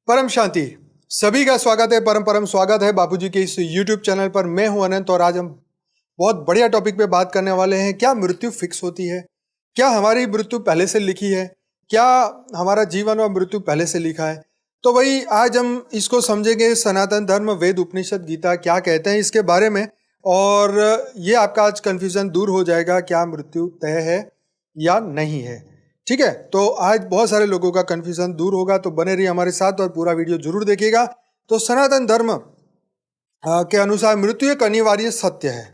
परम शांति। सभी का स्वागत है, परम परम स्वागत है बापूजी के इस YouTube चैनल पर। मैं हूं अनंत और आज हम बहुत बढ़िया टॉपिक पे बात करने वाले हैं। क्या मृत्यु फिक्स होती है? क्या हमारी मृत्यु पहले से लिखी है? क्या हमारा जीवन और मृत्यु पहले से लिखा है? तो भाई आज हम इसको समझेंगे, सनातन धर्म, वेद, उपनिषद, गीता क्या कहते हैं इसके बारे में। और ये आपका आज कन्फ्यूजन दूर हो जाएगा, क्या मृत्यु तय है या नहीं है। ठीक है, तो आज बहुत सारे लोगों का कंफ्यूजन दूर होगा, तो बने रहिए हमारे साथ और पूरा वीडियो जरूर देखिएगा। तो सनातन धर्म के अनुसार मृत्यु एक अनिवार्य सत्य है।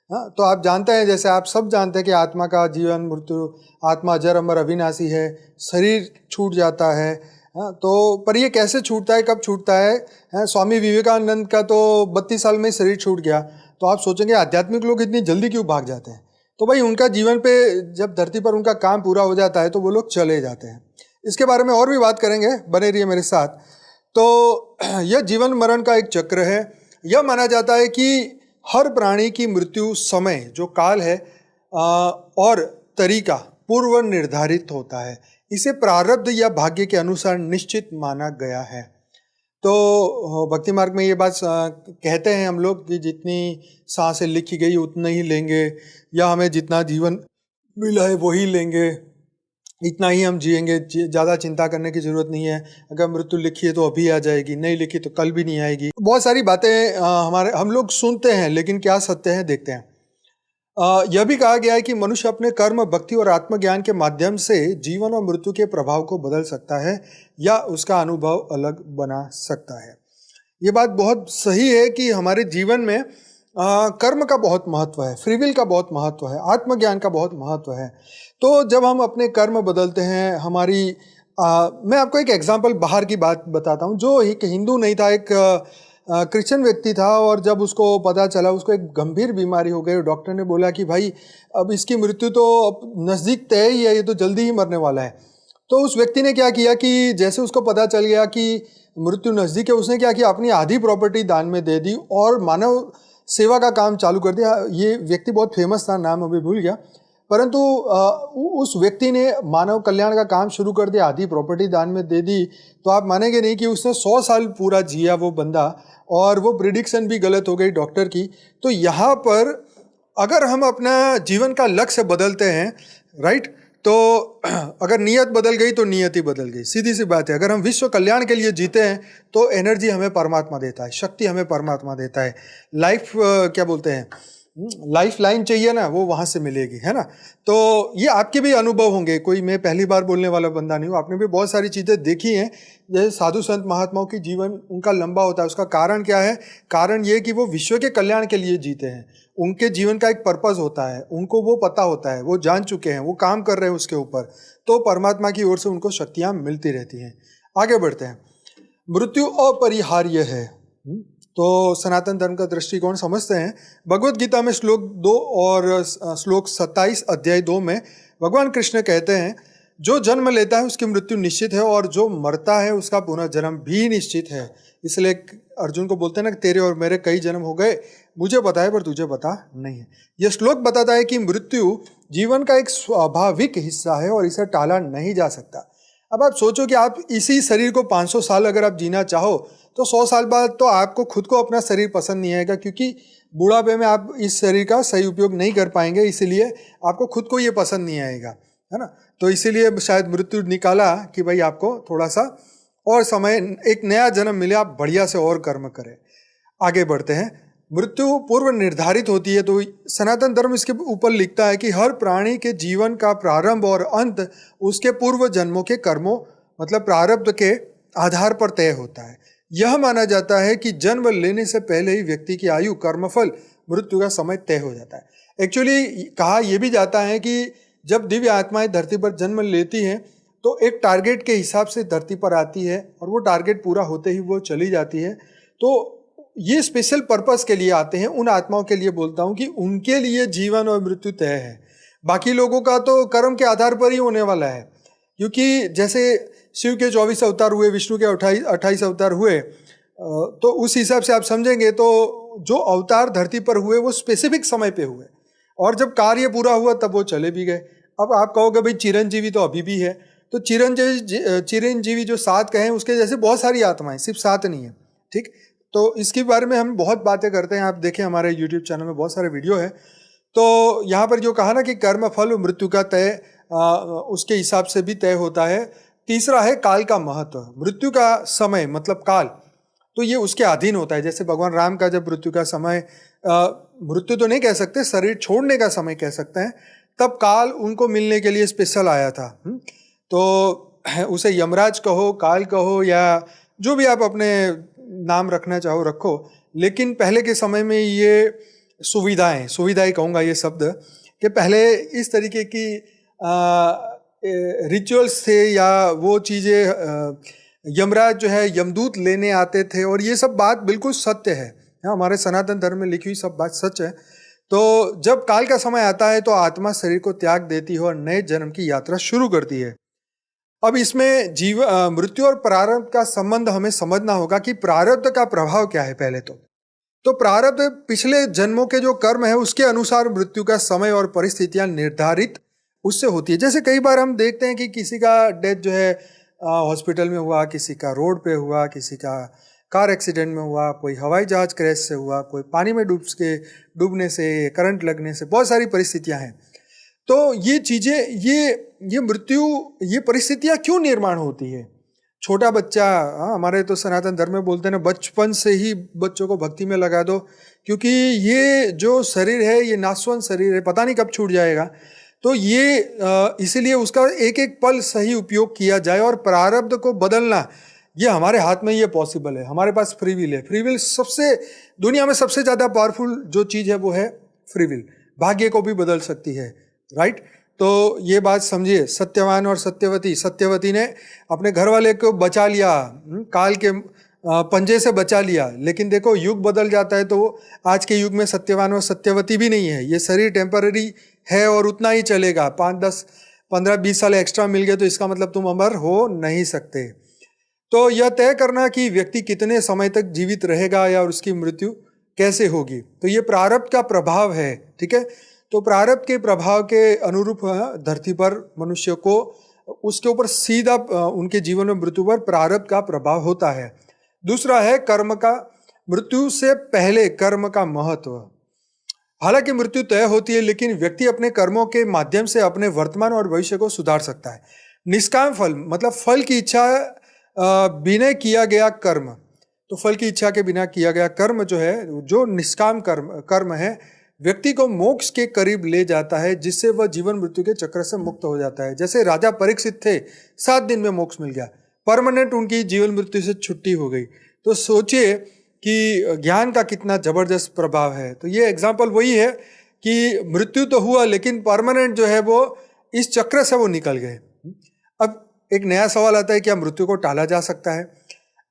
तो आप जानते हैं, जैसे आप सब जानते हैं कि आत्मा का जीवन मृत्यु, आत्मा अजर अमर अविनाशी है, शरीर छूट जाता है। तो पर ये कैसे छूटता है, कब छूटता है? स्वामी विवेकानंद का तो 32 साल में शरीर छूट गया। तो आप सोचेंगे आध्यात्मिक लोग इतनी जल्दी क्यों भाग जाते हैं? तो भाई उनका जीवन पे जब धरती पर उनका काम पूरा हो जाता है तो वो लोग चले जाते हैं। इसके बारे में और भी बात करेंगे, बने रहिए मेरे साथ। तो यह जीवन मरण का एक चक्र है। यह माना जाता है कि हर प्राणी की मृत्यु समय, जो काल है और तरीका पूर्व निर्धारित होता है। इसे प्रारब्ध या भाग्य के अनुसार निश्चित माना गया है। तो भक्ति मार्ग में ये बात कहते हैं हम लोग कि जितनी सांसें लिखी गई उतनी ही लेंगे, या हमें जितना जीवन मिला है वही लेंगे, इतना ही हम जिएंगे, ज़्यादा चिंता करने की ज़रूरत नहीं है। अगर मृत्यु लिखी है तो अभी आ जाएगी, नहीं लिखी तो कल भी नहीं आएगी। बहुत सारी बातें हम लोग सुनते हैं, लेकिन क्या सत्य है देखते हैं। यह भी कहा गया है कि मनुष्य अपने कर्म, भक्ति और आत्मज्ञान के माध्यम से जीवन और मृत्यु के प्रभाव को बदल सकता है या उसका अनुभव अलग बना सकता है। ये बात बहुत सही है कि हमारे जीवन में कर्म का बहुत महत्व है, फ्री विल का बहुत महत्व है, आत्मज्ञान का बहुत महत्व है। तो जब हम अपने कर्म बदलते हैं, मैं आपको एक एग्जाम्पल बाहर की बात बताता हूँ। जो एक हिंदू नहीं था, एक क्रिश्चियन व्यक्ति था, और जब उसको पता चला उसको एक गंभीर बीमारी हो गई, डॉक्टर ने बोला कि भाई अब इसकी मृत्यु तो नज़दीक तय ही है, ये तो जल्दी ही मरने वाला है। तो उस व्यक्ति ने क्या किया कि जैसे उसको पता चल गया कि मृत्यु नज़दीक है, उसने क्या किया, अपनी आधी प्रॉपर्टी दान में दे दी और मानव सेवा का काम चालू कर दिया। ये व्यक्ति बहुत फेमस था, नाम अभी भूल गया, परंतु उस व्यक्ति ने मानव कल्याण का काम शुरू कर दिया, आधी प्रॉपर्टी दान में दे दी। तो आप मानेंगे नहीं कि उसने 100 साल पूरा जिया वो बंदा, और वो प्रिडिक्शन भी गलत हो गई डॉक्टर की। तो यहाँ पर अगर हम अपना जीवन का लक्ष्य बदलते हैं, राइट, तो अगर नीयत बदल गई तो नियति बदल गई, सीधी सी बात है। अगर हम विश्व कल्याण के लिए जीते हैं तो एनर्जी हमें परमात्मा देता है, शक्ति हमें परमात्मा देता है। लाइफ क्या बोलते हैं, लाइफ लाइन चाहिए ना, वो वहाँ से मिलेगी, है ना। तो ये आपके भी अनुभव होंगे, कोई मैं पहली बार बोलने वाला बंदा नहीं हूँ। आपने भी बहुत सारी चीज़ें देखी हैं। जैसे साधु संत महात्माओं की जीवन उनका लंबा होता है, उसका कारण क्या है? कारण ये कि वो विश्व के कल्याण के लिए जीते हैं। उनके जीवन का एक पर्पस होता है, उनको वो पता होता है, वो जान चुके हैं, वो काम कर रहे हैं उसके ऊपर। तो परमात्मा की ओर से उनको शक्तियाँ मिलती रहती हैं। आगे बढ़ते हैं। मृत्यु अपरिहार्य है, तो सनातन धर्म का दृष्टिकोण समझते हैं। भगवत गीता में श्लोक 2 और श्लोक 27 अध्याय 2 में भगवान कृष्ण कहते हैं, जो जन्म लेता है उसकी मृत्यु निश्चित है, और जो मरता है उसका पुनर्जन्म भी निश्चित है। इसलिए अर्जुन को बोलते हैं ना, तेरे और मेरे कई जन्म हो गए, मुझे पता है पर तुझे पता नहीं है। यह श्लोक बताता है कि मृत्यु जीवन का एक स्वाभाविक हिस्सा है और इसे टाला नहीं जा सकता। अब आप सोचो कि आप इसी शरीर को 500 साल अगर आप जीना चाहो तो 100 साल बाद तो आपको खुद को अपना शरीर पसंद नहीं आएगा, क्योंकि बुढ़ापे में आप इस शरीर का सही उपयोग नहीं कर पाएंगे, इसीलिए आपको खुद को ये पसंद नहीं आएगा, है ना। तो इसीलिए शायद मृत्यु निकाला कि भाई आपको थोड़ा सा और समय, एक नया जन्म मिले, आप बढ़िया से और कर्म करें। आगे बढ़ते हैं। मृत्यु पूर्व निर्धारित होती है, तो सनातन धर्म इसके ऊपर लिखता है कि हर प्राणी के जीवन का प्रारंभ और अंत उसके पूर्व जन्मों के कर्मों, मतलब प्रारब्ध के आधार पर तय होता है। यह माना जाता है कि जन्म लेने से पहले ही व्यक्ति की आयु, कर्मफल, मृत्यु का समय तय हो जाता है। एक्चुअली कहा यह भी जाता है कि जब दिव्य आत्माएं धरती पर जन्म लेती हैं तो एक टारगेट के हिसाब से धरती पर आती है, और वो टारगेट पूरा होते ही वो चली जाती है। तो ये स्पेशल पर्पस के लिए आते हैं। उन आत्माओं के लिए बोलता हूँ कि उनके लिए जीवन और मृत्यु तय है। बाकी लोगों का तो कर्म के आधार पर ही होने वाला है, क्योंकि जैसे शिव के 24 अवतार हुए, विष्णु के 28 अवतार हुए, तो उस हिसाब से आप समझेंगे तो जो अवतार धरती पर हुए वो स्पेसिफिक समय पे हुए, और जब कार्य पूरा हुआ तब वो चले भी गए। अब आप कहोगे भाई चिरंजीवी तो अभी भी है, तो चिरंजीवी जो 7 कहे उसके जैसे बहुत सारी आत्माएं, सिर्फ 7 नहीं है। ठीक, तो इसके बारे में हम बहुत बातें करते हैं। आप देखें हमारे यूट्यूब चैनल में बहुत सारे वीडियो है। तो यहाँ पर जो कहा ना कि कर्म फल मृत्यु का तय उसके हिसाब से भी तय होता है। तीसरा है काल का महत्व। मृत्यु का समय मतलब काल, तो ये उसके अधीन होता है। जैसे भगवान राम का जब मृत्यु का समय, मृत्यु तो नहीं कह सकते, शरीर छोड़ने का समय कह सकते हैं, तब काल उनको मिलने के लिए स्पेशल आया था। तो उसे यमराज कहो, काल कहो, या जो भी आप अपने नाम रखना चाहो रखो, लेकिन पहले के समय में ये सुविधाएं कहूँगा ये शब्द, कि पहले इस तरीके की रिचुअल्स थे या वो चीज़ें, यमराज जो है यमदूत लेने आते थे, और ये सब बात बिल्कुल सत्य है। हमारे सनातन धर्म में लिखी हुई सब बात सच है। तो जब काल का समय आता है तो आत्मा शरीर को त्याग देती है और नए जन्म की यात्रा शुरू करती है। अब इसमें मृत्यु और प्रारब्ध का संबंध हमें समझना होगा कि प्रारब्ध का प्रभाव क्या है। पहले तो प्रारब्ध पिछले जन्मों के जो कर्म है उसके अनुसार मृत्यु का समय और परिस्थितियां निर्धारित उससे होती है। जैसे कई बार हम देखते हैं कि किसी का डेथ जो है हॉस्पिटल में हुआ, किसी का रोड पे हुआ, किसी का कार एक्सीडेंट में हुआ, कोई हवाई जहाज क्रैश से हुआ, कोई पानी में डूबने से, करंट लगने से, बहुत सारी परिस्थितियां हैं। तो ये चीज़ें, ये मृत्यु, ये परिस्थितियां क्यों निर्माण होती है। छोटा बच्चा, हमारे तो सनातन धर्म में बोलते हैं ना, बचपन से ही बच्चों को भक्ति में लगा दो, क्योंकि ये जो शरीर है ये नाशवान शरीर है, पता नहीं कब छूट जाएगा। तो ये इसीलिए उसका एक एक पल सही उपयोग किया जाए, और प्रारब्ध को बदलना ये हमारे हाथ में, ये पॉसिबल है। हमारे पास फ्री विल है। फ्री विल सबसे, दुनिया में सबसे ज़्यादा पावरफुल जो चीज़ है वो है फ्री विल। भाग्य को भी बदल सकती है, राइट। तो ये बात समझिए। सत्यवान और सत्यवती ने अपने घर वाले को बचा लिया, काल के पंजे से बचा लिया, लेकिन देखो युग बदल जाता है। तो आज के युग में सत्यवान और सत्यवती भी नहीं है। ये शरीर टेम्पररी है और उतना ही चलेगा। 5, 10, 15, 20 साल एक्स्ट्रा मिल गए तो इसका मतलब तुम अमर हो नहीं सकते। तो यह तय करना कि व्यक्ति कितने समय तक जीवित रहेगा या उसकी मृत्यु कैसे होगी, तो ये प्रारब्ध का प्रभाव है। ठीक है, तो प्रारब्ध के प्रभाव के अनुरूप धरती पर मनुष्य को उसके ऊपर सीधा उनके जीवन में मृत्यु पर प्रारब्ध का प्रभाव होता है। दूसरा है कर्म का, मृत्यु से पहले कर्म का महत्व। हालांकि मृत्यु तय होती है, लेकिन व्यक्ति अपने कर्मों के माध्यम से अपने वर्तमान और भविष्य को सुधार सकता है। निष्काम फल मतलब फल की इच्छा बिना किया गया कर्म, तो फल की इच्छा के बिना किया गया कर्म जो है, जो निष्काम कर्म है, व्यक्ति को मोक्ष के करीब ले जाता है, जिससे वह जीवन मृत्यु के चक्र से मुक्त हो जाता है। जैसे राजा परीक्षित थे, 7 दिन में मोक्ष मिल गया, परमानेंट उनकी जीवन मृत्यु से छुट्टी हो गई। तो सोचिए कि ज्ञान का कितना जबरदस्त प्रभाव है। तो ये एग्जाम्पल वही है कि मृत्यु तो हुआ, लेकिन परमानेंट जो है वो इस चक्र से वो निकल गए। अब एक नया सवाल आता है, क्या मृत्यु को टाला जा सकता है।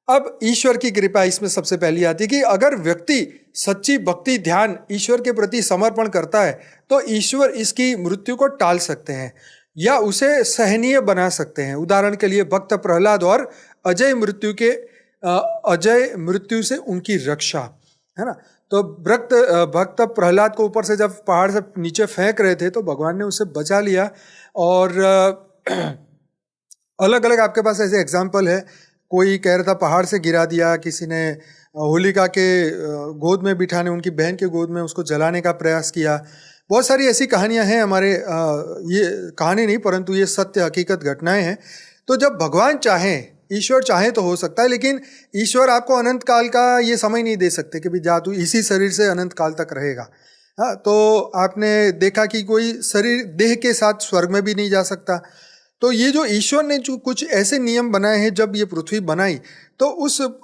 अब ईश्वर की कृपा इसमें सबसे पहली आती है कि अगर व्यक्ति सच्ची भक्ति, ध्यान, ईश्वर के प्रति समर्पण करता है तो ईश्वर इसकी मृत्यु को टाल सकते हैं या उसे सहनीय बना सकते हैं। उदाहरण के लिए भक्त प्रहलाद और अजय मृत्यु से उनकी रक्षा, है ना। तो भक्त प्रहलाद को ऊपर से जब पहाड़ से नीचे फेंक रहे थे तो भगवान ने उसे बचा लिया। और अलग अलग आपके पास ऐसे एग्जाम्पल है। कोई कह रहा था पहाड़ से गिरा दिया, किसी ने होलिका के गोद में बिठाने, उनकी बहन के गोद में उसको जलाने का प्रयास किया। बहुत सारी ऐसी कहानियां हैं हमारे, ये कहानी नहीं परंतु ये सत्य हकीकत घटनाएं हैं। तो जब भगवान चाहें, ईश्वर चाहे तो हो सकता है, लेकिन ईश्वर आपको अनंत काल का ये समय नहीं दे सकते कि भी जा तू इसी शरीर से अनंत काल तक रहेगा। हाँ, तो आपने देखा कि कोई शरीर देह के साथ स्वर्ग में भी नहीं जा सकता। तो ये जो ईश्वर ने जो कुछ ऐसे नियम बनाए हैं, जब ये पृथ्वी बनाई तो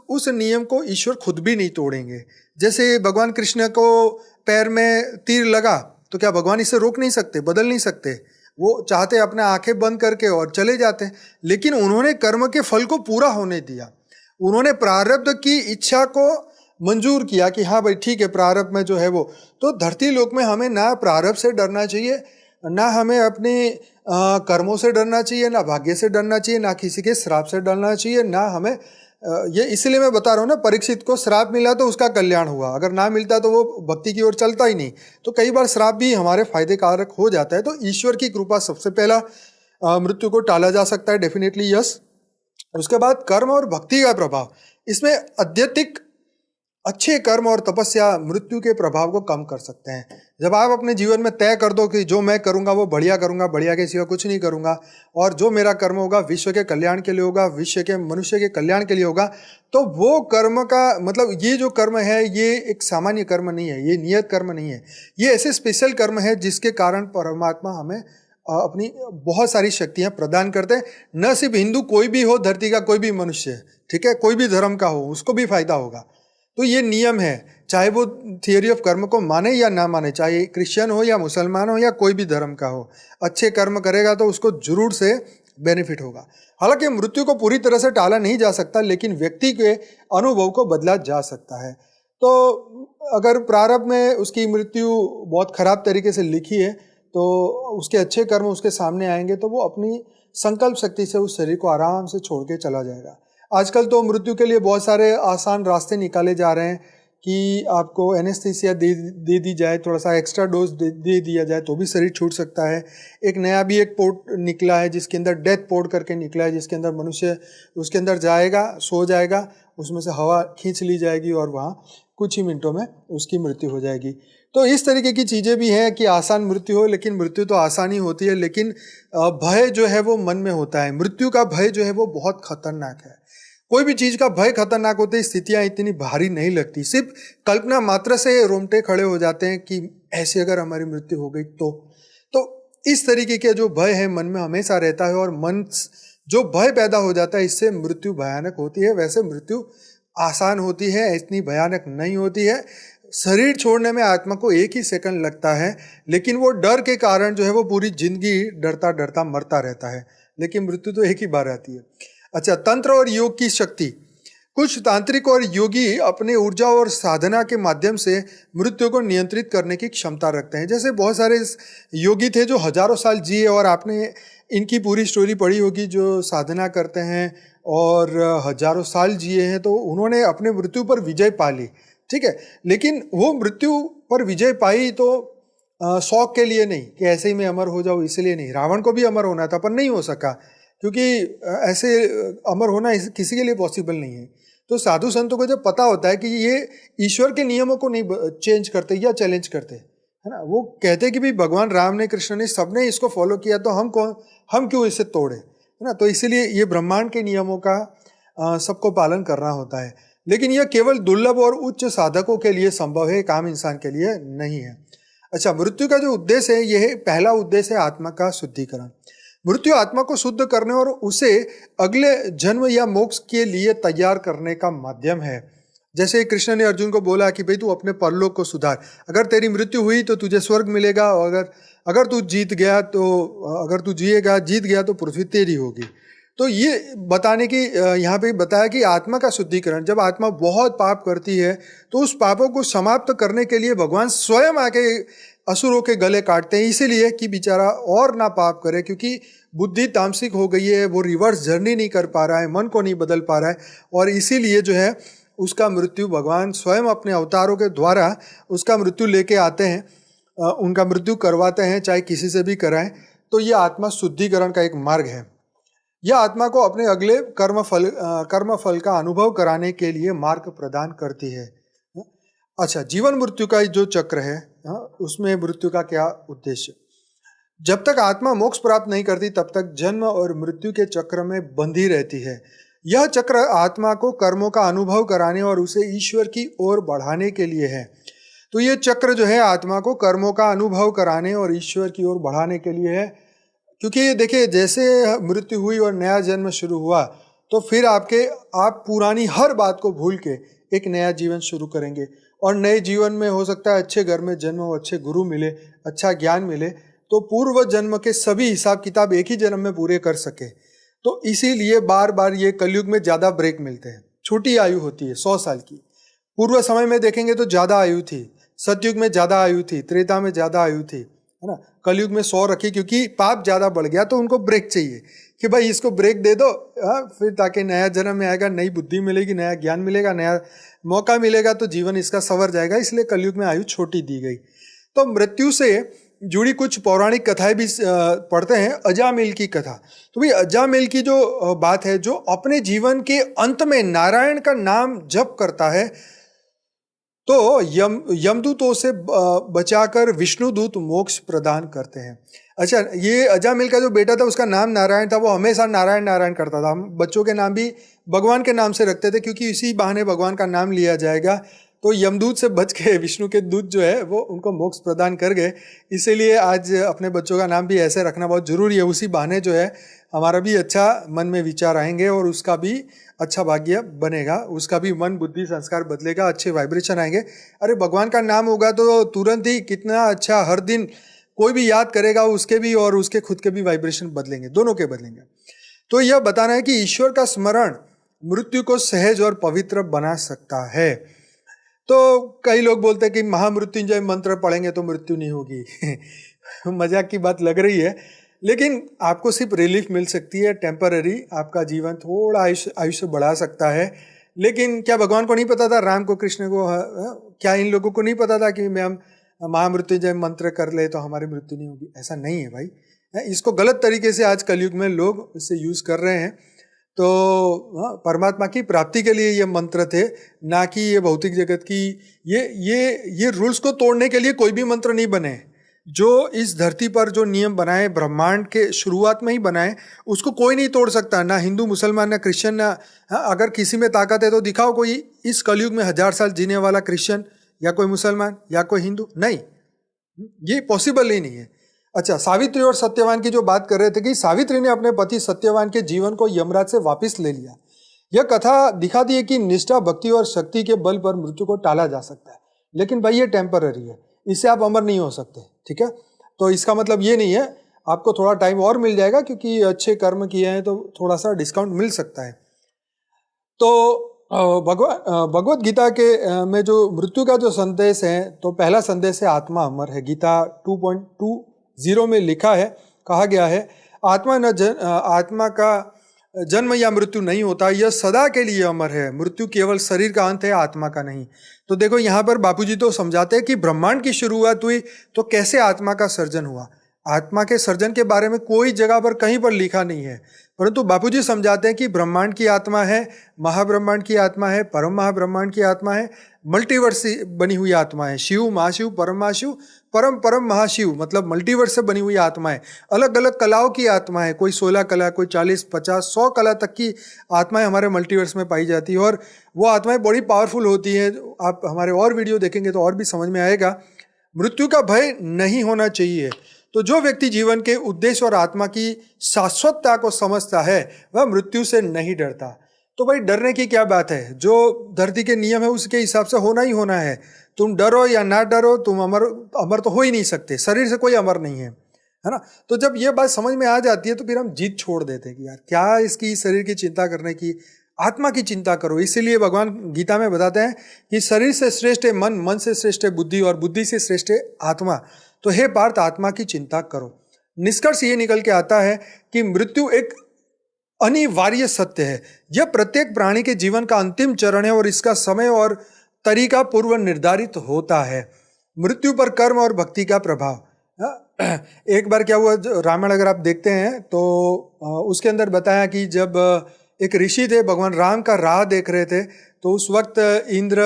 उस नियम को ईश्वर खुद भी नहीं तोड़ेंगे। जैसे भगवान कृष्ण को पैर में तीर लगा तो क्या भगवान इसे रोक नहीं सकते, बदल नहीं सकते? वो चाहते अपने आंखें बंद करके और चले जाते, लेकिन उन्होंने कर्म के फल को पूरा होने दिया। उन्होंने प्रारब्ध की इच्छा को मंजूर किया कि हाँ भाई ठीक है, प्रारब्ध में जो है वो। तो धरती लोक में हमें ना प्रारब्ध से डरना चाहिए, ना हमें अपने कर्मों से डरना चाहिए, ना भाग्य से डरना चाहिए, ना किसी के श्राप से डरना चाहिए, ना हमें ये इसलिए मैं बता रहा हूँ ना, परीक्षित को श्राप मिला तो उसका कल्याण हुआ, अगर ना मिलता तो वो भक्ति की ओर चलता ही नहीं। तो कई बार श्राप भी हमारे फायदे कारक हो जाता है। तो ईश्वर की कृपा सबसे पहला मृत्यु को टाला जा सकता है, डेफिनेटली यस। उसके बाद कर्म और भक्ति का प्रभाव, इसमें अत्यधिक अच्छे कर्म और तपस्या मृत्यु के प्रभाव को कम कर सकते हैं। जब आप अपने जीवन में तय कर दो कि जो मैं करूंगा वो बढ़िया करूंगा, बढ़िया के सिवा कुछ नहीं करूंगा, और जो मेरा कर्म होगा विश्व के कल्याण के लिए होगा, विश्व के मनुष्य के कल्याण के लिए होगा, तो वो कर्म का मतलब ये जो कर्म है ये एक सामान्य कर्म नहीं है, ये नियत कर्म नहीं है, ये ऐसे स्पेशल कर्म है जिसके कारण परमात्मा हमें अपनी बहुत सारी शक्तियां प्रदान करते हैं। न सिर्फ हिंदू, कोई भी हो, धरती का कोई भी मनुष्य, ठीक है, कोई भी धर्म का हो, उसको भी फायदा होगा। तो ये नियम है, चाहे वो थियोरी ऑफ कर्म को माने या ना माने, चाहे क्रिश्चियन हो या मुसलमान हो या कोई भी धर्म का हो, अच्छे कर्म करेगा तो उसको जरूर से बेनिफिट होगा। हालांकि मृत्यु को पूरी तरह से टाला नहीं जा सकता, लेकिन व्यक्ति के अनुभव को बदला जा सकता है। तो अगर प्रारंभ में उसकी मृत्यु बहुत खराब तरीके से लिखी है तो उसके अच्छे कर्म उसके सामने आएंगे तो वो अपनी संकल्प शक्ति से उस शरीर को आराम से छोड़ के चला जाएगा। आजकल तो मृत्यु के लिए बहुत सारे आसान रास्ते निकाले जा रहे हैं कि आपको एनेस्थीसिया दे दी जाए, थोड़ा सा एक्स्ट्रा डोज दे दिया जाए तो भी शरीर छूट सकता है। एक नया भी एक पोर्ट निकला है जिसके अंदर डेथ पोर्ट करके निकला है, जिसके अंदर मनुष्य उसके अंदर जाएगा, सो जाएगा, उसमें से हवा खींच ली जाएगी और वहाँ कुछ ही मिनटों में उसकी मृत्यु हो जाएगी। तो इस तरीके की चीज़ें भी हैं कि आसान मृत्यु हो, लेकिन मृत्यु तो आसान ही होती है, लेकिन भय जो है वो मन में होता है। मृत्यु का भय जो है वो बहुत खतरनाक है। कोई भी चीज का भय खतरनाक होते ही स्थितियां इतनी भारी नहीं लगती, सिर्फ कल्पना मात्र से रोंगटे खड़े हो जाते हैं कि ऐसे अगर हमारी मृत्यु हो गई तो इस तरीके के जो भय है मन में हमेशा रहता है, और मन जो भय पैदा हो जाता है इससे मृत्यु भयानक होती है। वैसे मृत्यु आसान होती है, इतनी भयानक नहीं होती है। शरीर छोड़ने में आत्मा को 1 ही सेकंड लगता है, लेकिन वो डर के कारण जो है वो पूरी जिंदगी डरता डरता मरता रहता है, लेकिन मृत्यु तो एक ही बार आती है। अच्छा, तंत्र और योग की शक्ति। कुछ तांत्रिक और योगी अपने ऊर्जा और साधना के माध्यम से मृत्यु को नियंत्रित करने की क्षमता रखते हैं। जैसे बहुत सारे योगी थे जो हजारों साल जिए, और आपने इनकी पूरी स्टोरी पढ़ी होगी, जो साधना करते हैं और हजारों साल जिए हैं, तो उन्होंने अपने मृत्यु पर विजय पा ली, ठीक है। लेकिन वो मृत्यु पर विजय पाई तो शौक के लिए नहीं कि ऐसे ही मैं अमर हो जाऊँ, इसलिए नहीं। रावण को भी अमर होना था पर नहीं हो सका, क्योंकि ऐसे अमर होना किसी के लिए पॉसिबल नहीं है। तो साधु संतों को जब पता होता है कि ये ईश्वर के नियमों को नहीं चेंज करते या चैलेंज करते, है ना, वो कहते कि भाई भगवान राम ने, कृष्ण ने, सबने इसको फॉलो किया तो हम क्यों इसे तोड़े, है ना। तो इसीलिए ये ब्रह्मांड के नियमों का सबको पालन करना होता है, लेकिन यह केवल दुर्लभ और उच्च साधकों के लिए संभव है, एक आम इंसान के लिए नहीं है। अच्छा, मृत्यु का जो उद्देश्य है, यह पहला उद्देश्य है आत्मा का शुद्धिकरण। मृत्यु आत्मा को शुद्ध करने और उसे अगले जन्म या मोक्ष के लिए तैयार करने का माध्यम है। जैसे कृष्ण ने अर्जुन को बोला कि भाई तू अपने परलोक को सुधार, अगर तेरी मृत्यु हुई तो तुझे स्वर्ग मिलेगा, और अगर तू जीत गया तो, अगर तू जीत गया तो पृथ्वी तेरी होगी। तो ये बताने की यहाँ पे बताया कि आत्मा का शुद्धिकरण, जब आत्मा बहुत पाप करती है तो उस पापों को समाप्त करने के लिए भगवान स्वयं आके असुरों के गले काटते हैं, इसीलिए कि बेचारा और ना पाप करे, क्योंकि बुद्धि तामसिक हो गई है, वो रिवर्स जर्नी नहीं कर पा रहा है, मन को नहीं बदल पा रहा है, और इसीलिए जो है उसका मृत्यु भगवान स्वयं अपने अवतारों के द्वारा उसका मृत्यु लेके आते हैं, उनका मृत्यु करवाते हैं, चाहे किसी से भी कराएं। तो ये आत्मा शुद्धिकरण का एक मार्ग है। यह आत्मा को अपने अगले कर्म फल का अनुभव कराने के लिए मार्ग प्रदान करती है। अच्छा, जीवन मृत्यु का जो चक्र है, उसमें मृत्यु का क्या उद्देश्य। जब तक आत्मा मोक्ष प्राप्त नहीं करती तब तक जन्म और मृत्यु के चक्र में बंधी रहती है। यह चक्र आत्मा को कर्मों का अनुभव कराने और उसे ईश्वर की ओर बढ़ाने के लिए है। तो ये चक्र जो है आत्मा को कर्मों का अनुभव कराने और ईश्वर की ओर बढ़ाने के लिए है, क्योंकि देखिए जैसे मृत्यु हुई और नया जन्म शुरू हुआ तो फिर आप पुरानी हर बात को भूल के एक नया जीवन शुरू करेंगे, और नए जीवन में हो सकता है अच्छे घर में जन्म हो, अच्छे गुरु मिले, अच्छा ज्ञान मिले, तो पूर्व जन्म के सभी हिसाब किताब एक ही जन्म में पूरे कर सके। तो इसीलिए बार बार ये कलयुग में ज़्यादा ब्रेक मिलते हैं। छोटी आयु होती है 100 साल की, पूर्व समय में देखेंगे तो ज़्यादा आयु थी, सतयुग में ज़्यादा आयु थी, त्रेता में ज़्यादा आयु थी, है ना। कलयुग में 100 रखी क्योंकि पाप ज़्यादा बढ़ गया, तो उनको ब्रेक चाहिए कि भाई इसको ब्रेक दे दो, फिर ताकि नया जन्म में आएगा, नई बुद्धि मिलेगी, नया ज्ञान मिलेगा, नया मौका मिलेगा, तो जीवन इसका संवर जाएगा, इसलिए कलयुग में आयु छोटी दी गई। तो मृत्यु से जुड़ी कुछ पौराणिक कथाएं भी पढ़ते हैं। अजामिल की कथा, तो भाई अजामिल की जो बात है, जो अपने जीवन के अंत में नारायण का नाम जप करता है तो यमदूतों से बचाकर विष्णुदूत मोक्ष प्रदान करते हैं। अच्छा, ये अजामिल का जो बेटा था उसका नाम नारायण था, वो हमेशा नारायण नारायण करता था। हम बच्चों के नाम भी भगवान के नाम से रखते थे क्योंकि इसी बहाने भगवान का नाम लिया जाएगा। तो यमदूत से बच के विष्णु के दूत जो है वो उनको मोक्ष प्रदान कर गए। इसीलिए आज अपने बच्चों का नाम भी ऐसे रखना बहुत जरूरी है। उसी बहाने जो है हमारा भी अच्छा मन में विचार आएंगे और उसका भी अच्छा भाग्य बनेगा, उसका भी मन बुद्धि संस्कार बदलेगा, अच्छे वाइब्रेशन आएंगे। अरे भगवान का नाम होगा तो तुरंत ही कितना अच्छा, हर दिन कोई भी याद करेगा उसके भी और उसके खुद के भी वाइब्रेशन बदलेंगे, दोनों के बदलेंगे। तो यह बताना है कि ईश्वर का स्मरण मृत्यु को सहज और पवित्र बना सकता है। तो कई लोग बोलते हैं कि महामृत्युंजय मंत्र पढ़ेंगे तो मृत्यु नहीं होगी। मजाक की बात लग रही है, लेकिन आपको सिर्फ रिलीफ मिल सकती है, टेम्पररी। आपका जीवन थोड़ा आयुष्य बढ़ा सकता है। लेकिन क्या भगवान को नहीं पता था, राम को, कृष्ण को, क्या इन लोगों को नहीं पता था कि हम महामृत्युंजय मंत्र कर ले तो हमारी मृत्यु नहीं होगी? ऐसा नहीं है भाई। इसको गलत तरीके से आज कलयुग में लोग इसे यूज कर रहे हैं। तो परमात्मा की प्राप्ति के लिए ये मंत्र थे, ना कि ये भौतिक जगत की। ये रूल्स को तोड़ने के लिए कोई भी मंत्र नहीं बने। जो इस धरती पर जो नियम बनाए, ब्रह्मांड के शुरुआत में ही बनाए, उसको कोई नहीं तोड़ सकता, ना हिंदू, मुसलमान, ना क्रिश्चियन, ना अगर किसी में ताकत है तो दिखाओ कोई इस कलयुग में 1000 साल जीने वाला क्रिश्चियन या कोई मुसलमान या कोई हिंदू। नहीं, ये पॉसिबल ही नहीं है। अच्छा, सावित्री और सत्यवान की जो बात कर रहे थे कि सावित्री ने अपने पति सत्यवान के जीवन को यमराज से वापस ले लिया। यह कथा दिखाती है कि निष्ठा, भक्ति और शक्ति के बल पर मृत्यु को टाला जा सकता है। लेकिन भाई ये टेम्पररी है, इससे आप अमर नहीं हो सकते, ठीक है। तो इसका मतलब ये नहीं है, आपको थोड़ा टाइम और मिल जाएगा क्योंकि अच्छे कर्म किए हैं तो थोड़ा सा डिस्काउंट मिल सकता है। तो भगवत गीता के में जो मृत्यु का जो संदेश है, तो पहला संदेश है आत्मा अमर है। गीता 2.20 में लिखा है, कहा गया है, आत्मा का जन्म या मृत्यु नहीं होता, यह सदा के लिए अमर है। मृत्यु केवल शरीर का अंत है, आत्मा का नहीं। तो देखो यहाँ पर बापूजी तो समझाते हैं कि ब्रह्मांड की शुरुआत हुई तो कैसे आत्मा का सर्जन हुआ। आत्मा के सर्जन के बारे में कोई जगह पर कहीं पर लिखा नहीं है, परंतु बापूजी समझाते हैं कि ब्रह्मांड की आत्मा है, महाब्रह्मांड की आत्मा है, परम महाब्रह्मांड की आत्मा है, मल्टीवर्स से बनी हुई आत्मा है, शिव, महाशिव, परम महाशिव, परम परम महाशिव, मतलब मल्टीवर्स से बनी हुई आत्मा है। अलग अलग कलाओं की आत्मा है, कोई 16 कला, कोई 40, 50, 100 कला तक की आत्माएं हमारे मल्टीवर्स में पाई जाती है और वो आत्माएं बड़ी पावरफुल होती है। आप हमारे और वीडियो देखेंगे तो और भी समझ में आएगा। मृत्यु का भय नहीं होना चाहिए। तो जो व्यक्ति जीवन के उद्देश्य और आत्मा की शाश्वतता को समझता है वह मृत्यु से नहीं डरता। तो भाई डरने की क्या बात है, जो धरती के नियम है उसके हिसाब से होना ही होना है। तुम डरो या ना डरो, तुम अमर तो हो ही नहीं सकते, शरीर से कोई अमर नहीं है ना। तो जब ये बात समझ में आ जाती है तो फिर हम जीत छोड़ देते हैं कि यार क्या इसकी शरीर की चिंता करने की, आत्मा की चिंता करो। इसीलिए भगवान गीता में बताते हैं कि शरीर से श्रेष्ठ है मन, मन से श्रेष्ठ है बुद्धि और बुद्धि से श्रेष्ठ है आत्मा। तो हे पार्थ, आत्मा की चिंता करो। निष्कर्ष ये निकल के आता है कि मृत्यु एक अनिवार्य सत्य है। यह प्रत्येक प्राणी के जीवन का अंतिम चरण है और इसका समय और तरीका पूर्व निर्धारित होता है। मृत्यु पर कर्म और भक्ति का प्रभाव। एक बार क्या हुआ, रामायण अगर आप देखते हैं तो उसके अंदर बताया कि जब एक ऋषि थे, भगवान राम का राह देख रहे थे, तो उस वक्त इंद्र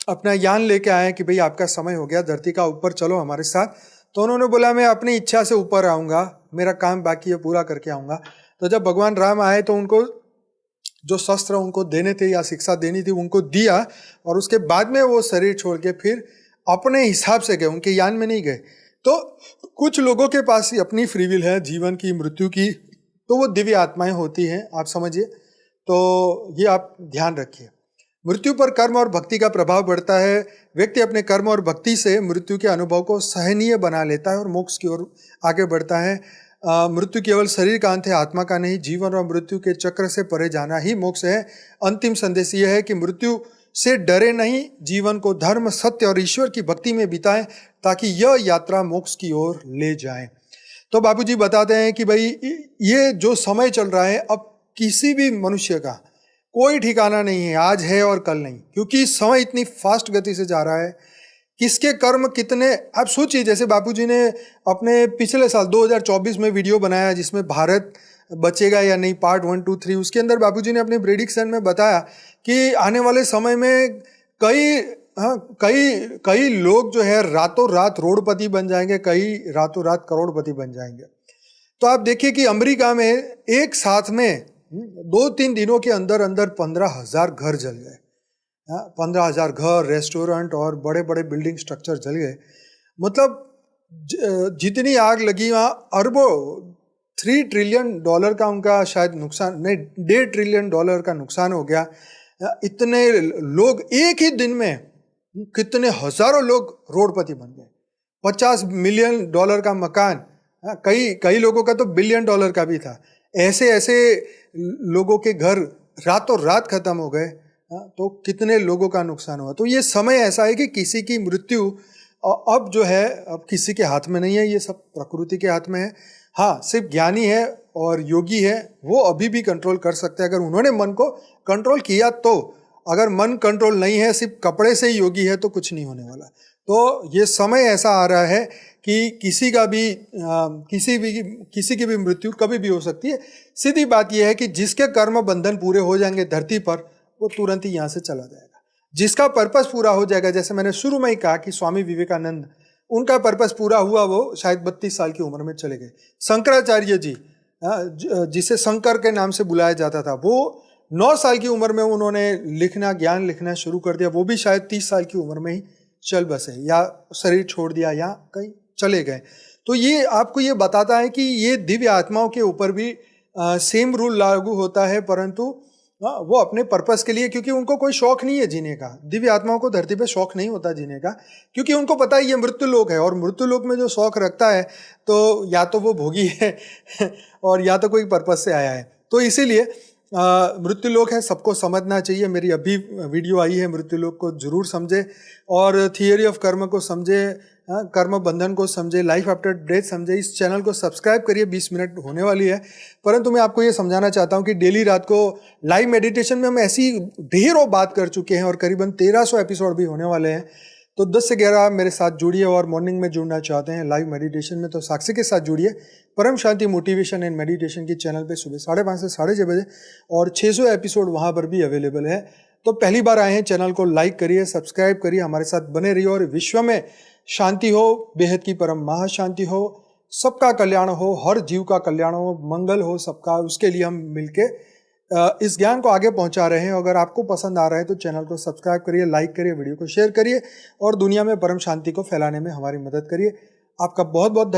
अपना यान लेके आए कि भाई आपका समय हो गया, धरती का ऊपर चलो हमारे साथ। तो उन्होंने बोला मैं अपनी इच्छा से ऊपर आऊँगा, मेरा काम बाकी है पूरा करके आऊँगा। तो जब भगवान राम आए तो उनको जो शस्त्र उनको देने थे या शिक्षा देनी थी उनको दिया और उसके बाद में वो शरीर छोड़ के फिर अपने हिसाब से गए, उनके यान में नहीं गए। तो कुछ लोगों के पास ही अपनी फ्री विल है जीवन की, मृत्यु की, तो वो दिव्य आत्माएं होती हैं, आप समझिए। तो ये आप ध्यान रखिए। मृत्यु पर कर्म और भक्ति का प्रभाव बढ़ता है। व्यक्ति अपने कर्म और भक्ति से मृत्यु के अनुभव को सहनीय बना लेता है और मोक्ष की ओर आगे बढ़ता है। मृत्यु केवल शरीर का अंत है, आत्मा का नहीं। जीवन और मृत्यु के चक्र से परे जाना ही मोक्ष है। अंतिम संदेश यह है कि मृत्यु से डरे नहीं, जीवन को धर्म, सत्य और ईश्वर की भक्ति में बिताएं ताकि यह यात्रा मोक्ष की ओर ले जाए। तो बापूजी बताते हैं कि भाई ये जो समय चल रहा है, अब किसी भी मनुष्य का कोई ठिकाना नहीं है, आज है और कल नहीं, क्योंकि समय इतनी फास्ट गति से जा रहा है किसके कर्म कितने, आप सोचिए जैसे बापूजी ने अपने पिछले साल 2024 में वीडियो बनाया जिसमें भारत बचेगा या नहीं पार्ट 1, 2, 3, उसके अंदर बापूजी ने अपने प्रेडिक्शन में बताया कि आने वाले समय में कई लोग जो है रातों रात रोडपति बन जाएंगे, कई रातों रात करोड़पति बन जाएंगे। तो आप देखिए कि अमेरिका में एक साथ में 2-3 दिनों के अंदर अंदर 15,000 घर जल गए। 15,000 घर, रेस्टोरेंट और बड़े बड़े बिल्डिंग स्ट्रक्चर जल गए। मतलब जितनी आग लगी वहाँ अरबों, $3 ट्रिलियन का उनका शायद नुकसान, नहीं $1.5 ट्रिलियन का नुकसान हो गया। इतने लोग एक ही दिन में, कितने हजारों लोग रोडपति बन गए। $50 मिलियन का मकान, कई लोगों का तो $1 बिलियन का भी था। ऐसे लोगों के घर रातों रात खत्म हो गए। तो कितने लोगों का नुकसान हुआ। तो ये समय ऐसा है कि किसी की मृत्यु अब जो है अब किसी के हाथ में नहीं है, ये सब प्रकृति के हाथ में है। हाँ, सिर्फ ज्ञानी है और योगी है वो अभी भी कंट्रोल कर सकते हैं अगर उन्होंने मन को कंट्रोल किया तो। अगर मन कंट्रोल नहीं है, सिर्फ कपड़े से ही योगी है तो कुछ नहीं होने वाला। तो ये समय ऐसा आ रहा है कि किसी की भी मृत्यु कभी भी हो सकती है। सीधी बात यह है कि जिसके कर्म बंधन पूरे हो जाएंगे धरती पर, वो तुरंत ही यहाँ से चला जाएगा। जिसका पर्पस पूरा हो जाएगा, जैसे मैंने शुरू में ही कहा कि स्वामी विवेकानंद, उनका पर्पस पूरा हुआ, वो शायद 32 साल की उम्र में चले गए। शंकराचार्य जी, जिसे शंकर के नाम से बुलाया जाता था, वो 9 साल की उम्र में उन्होंने ज्ञान लिखना शुरू कर दिया। वो भी शायद 30 साल की उम्र में ही चल बसे या शरीर छोड़ दिया या कहीं चले गए। तो ये आपको ये बताता है कि ये दिव्य आत्माओं के ऊपर भी सेम रूल लागू होता है, परंतु वो अपने पर्पस के लिए, क्योंकि उनको कोई शौक नहीं है जीने का। दिव्य आत्माओं को धरती पे शौक नहीं होता जीने का, क्योंकि उनको पता है ये मृत्यु लोक है, और मृत्यु लोक में जो शौक रखता है तो या तो वो भोगी है और या तो कोई पर्पस से आया है। तो इसीलिए मृत्यु लोक है, सबको समझना चाहिए। मेरी अभी वीडियो आई है, मृत्यु लोक को जरूर समझे और थियरी ऑफ कर्म को समझे, कर्म बंधन को समझे, लाइफ आफ्टर डेथ समझे। इस चैनल को सब्सक्राइब करिए, 20 मिनट होने वाली है। परंतु मैं आपको ये समझाना चाहता हूँ कि डेली रात को लाइव मेडिटेशन में हम ऐसी ढेरों बात कर चुके हैं और करीबन 1300 एपिसोड भी होने वाले हैं। तो 10 से 11 मेरे साथ जुड़िए, और मॉर्निंग में जुड़ना चाहते हैं लाइव मेडिटेशन में तो साक्षी के साथ जुड़िए। परम शांति मोटिवेशन एंड मेडिटेशन की चैनल पे सुबह 5:30 से 6:30 बजे, और 600 एपिसोड वहाँ पर भी अवेलेबल है। तो पहली बार आए हैं, चैनल को लाइक करिए, सब्सक्राइब करिए, हमारे साथ बने रहिए। और विश्व में शांति हो, बेहद की परम महाशांति हो, सबका कल्याण हो, हर जीव का कल्याण हो, मंगल हो सबका, उसके लिए हम मिलके इस ज्ञान को आगे पहुंचा रहे हैं। अगर आपको पसंद आ रहा है तो चैनल को सब्सक्राइब करिए, लाइक करिए, वीडियो को शेयर करिए और दुनिया में परम शांति को फैलाने में हमारी मदद करिए। आपका बहुत बहुत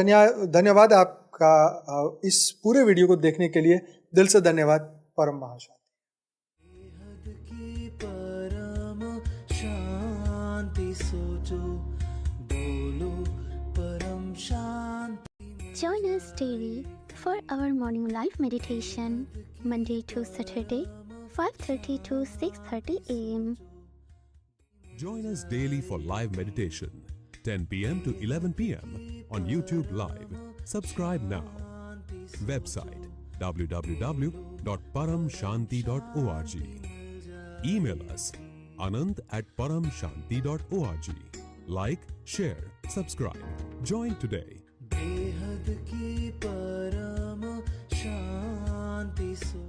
धन्यवाद। आपका इस पूरे वीडियो को देखने के लिए दिल से धन्यवाद। परम महाशांति। Join us daily for our morning live meditation, Monday to Saturday, 5:30 to 6:30 a.m. Join us daily for live meditation, 10 p.m. to 11 p.m. on YouTube Live. Subscribe now. Website www.paramshanti.org. Email us anant@paramshanti.org. Like, share, subscribe. Join today. बेहद की परम शांति सो